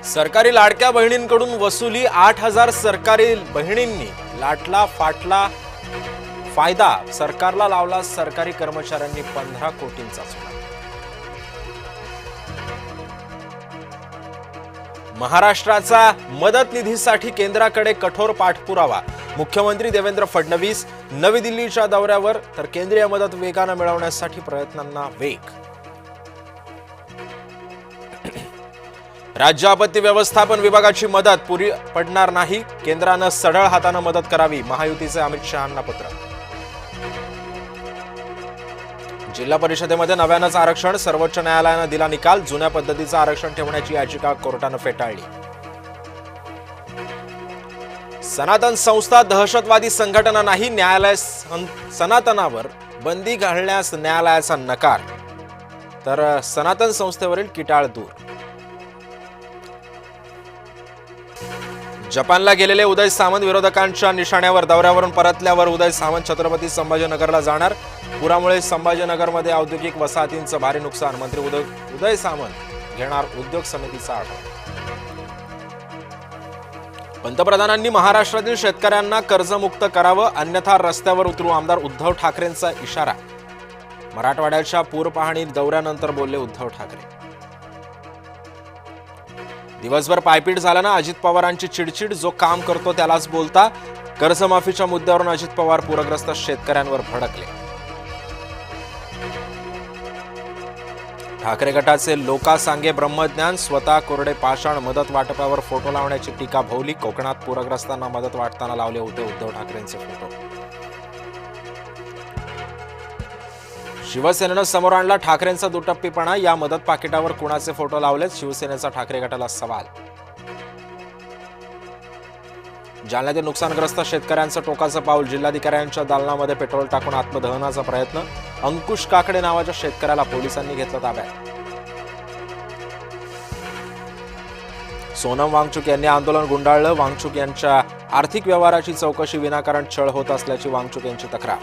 सरकारी लाडक्या बहिणींकडून वसुली 8,000 सरकारी बहिणींनी लाटला फाटला फायदा सरकारला लावला सरकारी कर्मचाऱ्यांनी 15 कोटींचा चुना। महाराष्ट्राचा मदत निधीसाठी केंद्राकडे कठोर पाठपुरावा। मुख्यमंत्री देवेंद्र फडणवीस नवी दिल्लीच्या दौऱ्यावर तर केंद्रीय मदत वेगाने मिळवण्यासाठी प्रयत्नांना वेग। राज्य आपत्ती व्यवस्थापन विभागाची मदत पुरी पडणार नाही, केंद्रानं सढळ हाताने मदत करावी, महायुतीचे अमित शहांना पत्र। जिल्हा परिषदेमध्ये नव्यानंच आरक्षण, सर्वोच्च न्यायालयानं दिला निकाल, जुन्या पद्धतीचं आरक्षण ठेवण्याची याचिका कोर्टानं फेटाळली। सनातन संस्था दहशतवादी संघटना नाही, न्यायालय सनातनावर बंदी घालण्यास न्यायालयाचा नकार, तर सनातन संस्थेवरील किटाळ दूर। जपानला गेलेले उदय सामंत विरोधकांच्या निशाण्यावर, दौऱ्यावरून परतल्यावर उदय सामंत छत्रपती संभाजीनगरला जाणार। पुरामुळे संभाजीनगरमध्ये औद्योगिक वसाहतींचं भारी नुकसान, मंत्री उदय सामंत घेणार उद्योग समितीचा आढावा। पंतप्रधानांनी महाराष्ट्रातील शेतकऱ्यांना कर्जमुक्त करावं, अन्यथा रस्त्यावर उतरू, आमदार उद्धव ठाकरेंचा इशारा। मराठवाड्याच्या पूर पाहणी दौऱ्यानंतर बोलले उद्धव ठाकरे। दिवसभर पायपीट झाल्यानं अजित पवारांची चिडचिड, जो काम करतो त्यालाच बोलता। कर्जमाफीच्या मुद्द्यावरून अजित पवार पूरग्रस्त शेतकऱ्यांवर भडकले। ठाकरे गटाचे लोकासांगे ब्रह्मज्ञान, स्वतः कोरडे पाषाण, मदत वाटपावर फोटो लावण्याची टीका भोवली। कोकणात पूरग्रस्तांना मदत वाटताना लावले होते उद्धव ठाकरेंचे फोटो। शिवसेनेनं समोर आणला ठाकरेंचा दुटप्पीपणा, या मदत पाकिटावर कुणाचे फोटो लावलेत, शिवसेनेचा ठाकरे गटाला सवाल। जालन्यातील नुकसानग्रस्त शेतकऱ्यांचं टोकाचं पाऊल, जिल्हाधिकाऱ्यांच्या दालनामध्ये पेट्रोल टाकून आत्मदहनाचा प्रयत्न, अंकुश काकडे नावाच्या शेतकऱ्याला पोलिसांनी घेतलं ताब्यात। सोनम वांगचुक यांनी आंदोलन गुंडाळलं, वांगचुक यांच्या आर्थिक व्यवहाराची चौकशी विनाकारण छळ होत असल्याची वांगचुक यांची तक्रार।